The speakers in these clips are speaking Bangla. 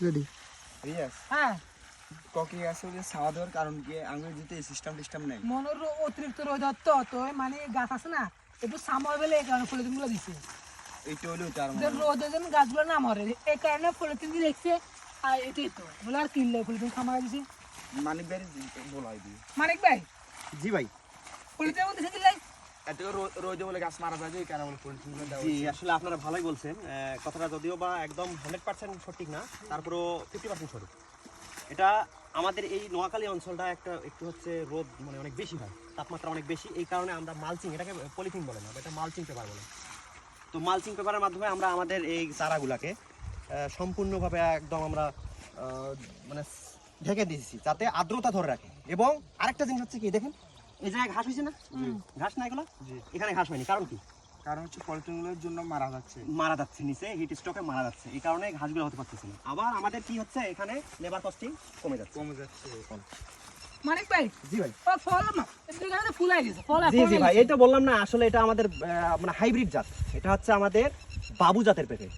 রেডি রিয়াস হ্যাঁ ককি গাছে যে ছাওয়া দেওয়ার কারণ কি আমি যদি এই সিস্টেম নেই মনের অতিরিক্ত রোদ তো মানে গাছ আছে না একটু সামার বেলে এই কারণে পলিথিন গুলো দিচ্ছে এইটা হলো তার যে রোদে যেন গাছগুলো না মরে এই কারণে পলিথিন দিয়ে দেখছে আর এটাই তো বলে আর কিনলে পলিথিন সামার দিছে মানিক ভাই বলাই দিই মানিক ভাই জি ভাই পলিথিনের মধ্যে দিলে এত রোদে বলে গাছ মারা যায় কেন বলে পলিথিনগুলো দেওয়া জি আসলে আপনারা ভালোই বলছেন কথাটা যদিও বা একদম 100% সঠিক না তারপরেও 50% সঠিক এটা আমাদের এই নোয়াখালী অঞ্চলটা একটু হচ্ছে রোদ মানে অনেক বেশি হয় তাপমাত্রা অনেক বেশি এই কারণে আমরা মালচিং এটাকে পলিথিন বলে না এটা মালচিং পেপার বলে তো মালচিং পেপারের মাধ্যমে আমরা আমাদের এই চারাগুলাকে সম্পূর্ণভাবে একদম আমরা মানে ঢেকে দিয়েছি যাতে আর্দ্রতা ধরে রাখে এবং আরেকটা জিনিস হচ্ছে কি দেখেন এই জায়গায় ঘাস হয়েছে না ঘাস না এগুলো এখানে ঘাস হয়নি কারণ কি কারণ হচ্ছে পলিথিনগুলোর জন্য মারা যাচ্ছে নিচে হিট স্ট্রোকে মারা যাচ্ছে এই কারণে ঘাসগুলো হতে পারতেছে না আবার আমাদের কি হচ্ছে এখানে লেবার কস্টিং কমে যাচ্ছে মানিক ভাই জি ভাই ও ফল এখানে তো ফুল আই গেছে ফল জি জি ভাই এটা বললাম না আসলে এটা আমাদের মানে হাইব্রিড জাত এটা হচ্ছে আমাদের বাবু জাতের পেঁপে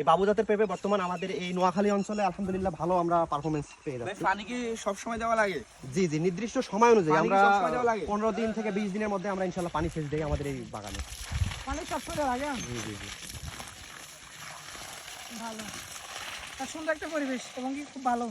এই বাবু জাতের পেঁপে বর্তমান আমাদের এই নোয়াখালী অঞ্চলে আলহামদুলিল্লাহ ভালো আমরা পারফরমেন্স পেয়ে ভাই যাচ্ছি পানি কি সব সময় দেওয়া লাগে জি জি নির্দিষ্ট সময় অনুযায়ী পানি কি আমরা সবসময় দেওয়া লাগে? 15 দিন থেকে 20 দিনের মধ্যে আমরা ইনশাআল্লাহ পানি সেচ দেই আমাদের এই বাগানে মানে সবসময় লাগে জি জি জি ভালো আর সুন্দর একটা পরিবেশ এবং কি খুব ভালো